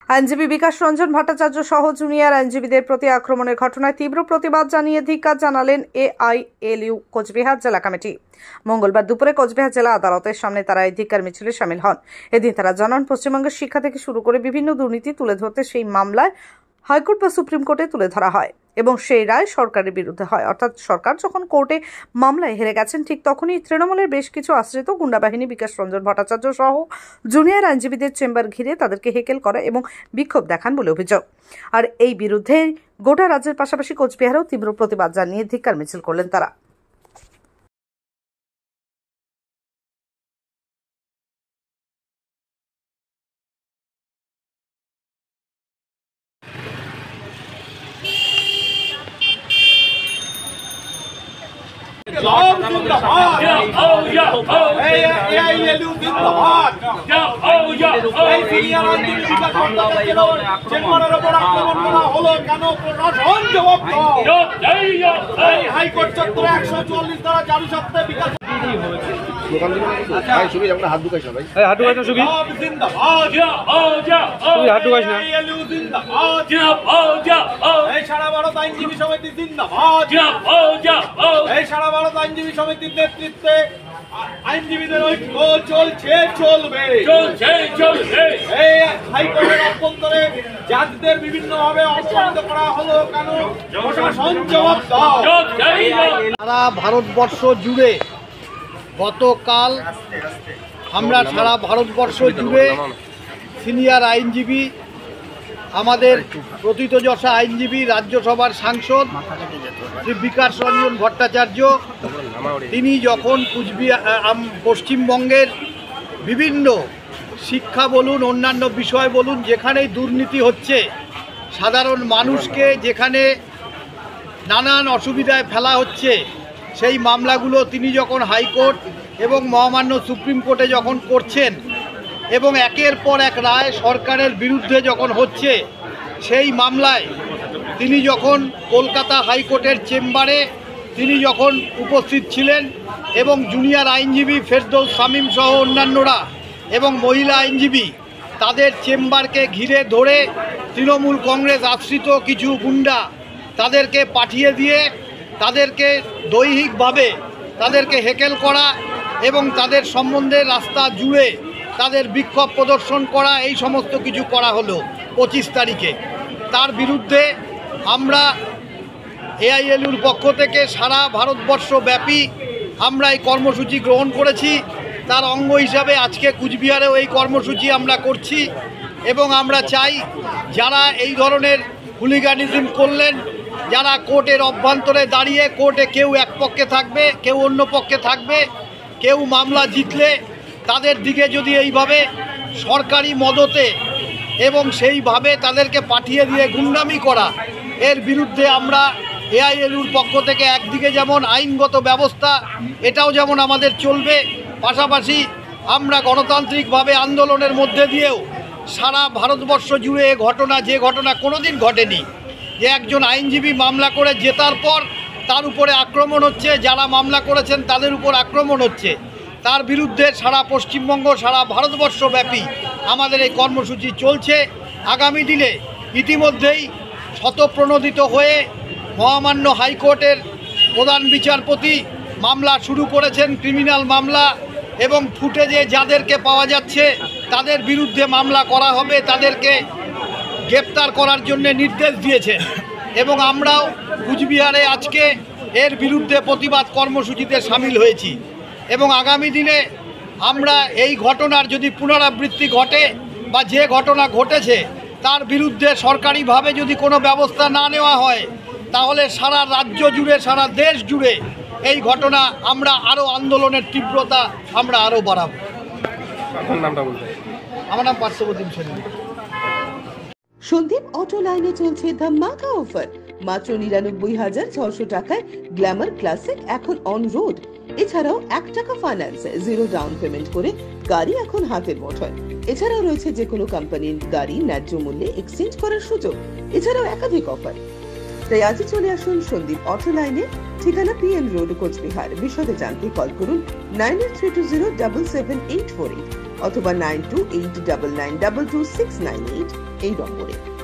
আইনজীবী বিকাশ রঞ্জন ভট্টাচার্য সহ জুনিয়র আইনজীবীদের প্রতি আক্রমণের ঘটনায় তীব্র প্রতিবাদ জানিয়ে ধিক্কার জানালেন এআইএলইউ কোচবিহার জেলা কমিটি। মঙ্গলবার দুপুরে কোচবিহার জেলা আদালতের সামনে তারা এই ধিক্কার মিছিলে শামিল হন। এদিন তারা জানান, পশ্চিমবঙ্গের শিক্ষা থেকে শুরু করে বিভিন্ন দুর্নীতি তুলে ধরতে সেই মামলায় হাইকোর্ট বা সুপ্রিম কোর্টে তুলে ধরা হয় এবং সেই রায় সরকারের বিরুদ্ধে হয়। অর্থাৎ সরকার যখন কোর্টে মামলায় হেরে গেছেন, ঠিক তখনই তৃণমূলের বেশ কিছু আশ্রিত গুন্ডা বাহিনী বিকাশ রঞ্জন ভট্টাচার্য সহ জুনিয়র আইনজীবীদের চেম্বার ঘিরে তাদেরকে হেকেল করা এবং বিক্ষোভ দেখান বলে অভিযোগ। আর এই বিরুদ্ধে গোটা রাজ্যের পাশাপাশি কোচবিহারেও তীব্র প্রতিবাদ জানিয়ে ধিক্কার মিছিল করলেন তারা। হাইকোর্ট চত্বরে 144 ধারা জারি সত্ত্বে বিকাশ হাত ঢুকাইস না ভাই, হাত ঢুকাইস না সুবি জিন্দাবাদ, হাত ঢুকাইস না এই সারা ভারত আইনজীবী সমিতি জিন্দাবাদ, এই সারা ভারত আইনজীবী সমিতির নেতৃত্বে আইনজীবীদের ঐক্য চলছে, চলবে। এই হাইকোর্টের অভ্যন্তরে জাজদের বিভিন্নভাবে অপমানিত করা হলো কেন? প্রশাসন জবাব দাও। সারা ভারতবর্ষ জুড়ে গতকাল আমরা সারা ভারতবর্ষ জুড়ে সিনিয়র আইনজীবী, আমাদের প্রথিতযশা আইনজীবী, রাজ্যসভার সাংসদ শ্রী বিকাশ রঞ্জন ভট্টাচার্য, তিনি যখন পশ্চিমবঙ্গের বিভিন্ন শিক্ষা বলুন, অন্যান্য বিষয় বলুন, যেখানেই দুর্নীতি হচ্ছে, সাধারণ মানুষকে যেখানে নানান অসুবিধায় ফেলা হচ্ছে, সেই মামলাগুলো তিনি যখন হাইকোর্ট এবং মহামান্য সুপ্রিম কোর্টে যখন করছেন এবং একের পর এক রায় সরকারের বিরুদ্ধে যখন হচ্ছে, সেই মামলায় তিনি যখন কলকাতা হাইকোর্টের চেম্বারে তিনি যখন উপস্থিত ছিলেন এবং জুনিয়র আইনজীবী ফেরদৌস শামীম সহ অন্যান্যরা এবং মহিলা আইনজীবী তাদের চেম্বারকে ঘিরে ধরে তৃণমূল কংগ্রেস আশ্রিত কিছু গুন্ডা তাদেরকে পাঠিয়ে দিয়ে তাদেরকে দৈহিকভাবে তাদেরকে হেকেল করা এবং তাদের সম্বন্ধে রাস্তা জুড়ে তাদের বিক্ষোভ প্রদর্শন করা, এই সমস্ত কিছু করা হলো 25 তারিখে। তার বিরুদ্ধে আমরা এআইএলইউর পক্ষ থেকে সারা ভারতবর্ষ ব্যাপী আমরা এই কর্মসূচি গ্রহণ করেছি। তার অঙ্গ হিসাবে আজকে কুচবিহারেও এই কর্মসূচি আমরা করছি এবং আমরা চাই যারা এই ধরনের হুলিগানিজম করলেন, যারা কোর্টের অভ্যন্তরে দাঁড়িয়ে কোর্টে কেউ এক পক্ষে থাকবে, কেউ অন্য পক্ষে থাকবে, কেউ মামলা জিতলে তাদের দিকে যদি এইভাবে সরকারি মদতে এবং সেইভাবে তাদেরকে পাঠিয়ে দিয়ে গুন্ডামি করা, এর বিরুদ্ধে আমরা এআইএলইউর পক্ষ থেকে একদিকে যেমন আইনগত ব্যবস্থা এটাও যেমন আমাদের চলবে, পাশাপাশি আমরা গণতান্ত্রিকভাবে আন্দোলনের মধ্যে দিয়েও সারা ভারতবর্ষ জুড়ে যে ঘটনা কোনোদিন ঘটেনি, যে একজন আইনজীবী মামলা করে জেতার পর তার উপরে আক্রমণ হচ্ছে, যারা মামলা করেছেন তাদের উপর আক্রমণ হচ্ছে, তার বিরুদ্ধে সারা পশ্চিমবঙ্গ, সারা ভারতবর্ষ ব্যাপী আমাদের এই কর্মসূচি চলছে। আগামী দিনে ইতিমধ্যেই শতপ্রণোদিত হয়ে মহামান্য হাইকোর্টের প্রধান বিচারপতি মামলা শুরু করেছেন, ক্রিমিনাল মামলা, এবং ফুটেজে যাদেরকে পাওয়া যাচ্ছে তাদের বিরুদ্ধে মামলা করা হবে, তাদেরকে গ্রেপ্তার করার জন্য নির্দেশ দিয়েছেন এবং আমরাও কুচবিহারে আজকে এর বিরুদ্ধে প্রতিবাদ কর্মসূচিতে সামিল হয়েছি এবং আগামী দিনে আমরা এই ঘটনার যদি পুনরাবৃত্তি ঘটে বা যে ঘটনা ঘটেছে তার বিরুদ্ধে সরকারিভাবে যদি কোনো ব্যবস্থা না নেওয়া হয়, তাহলে সারা রাজ্য জুড়ে, সারা দেশ জুড়ে এই ঘটনা আমরা আরও আন্দোলনের তীব্রতা আমরা আরও বাড়াব। আমার নাম পার্শ্ববর্তী সেন। সন্দীপ অটো লাইনে চলছে ধামাকা অফার, মাত্র 99,600 টাকায় গ্ল্যামার ক্লাসিক এখন অন রোড। এছাড়াও 1 টাকা ফাইন্যান্স, 0 ডাউন পেমেন্ট করে গাড়ি এখন হাতের মুঠোয়। এছাড়াও রয়েছে যে কোনো কোম্পানির গাড়ি ন্যায্য মূল্যে এক্সচেঞ্জ করার সুযোগ। এছাড়াও একাধিক অফার। তাই আজই চলে আসুন সন্দীপ অটো লাইনে, ঠিকানা পিএম রোড, কোচবিহার। বিশদে জানতে কল করুন 9832077848 অথবা 9289922698। এই নম্বরে।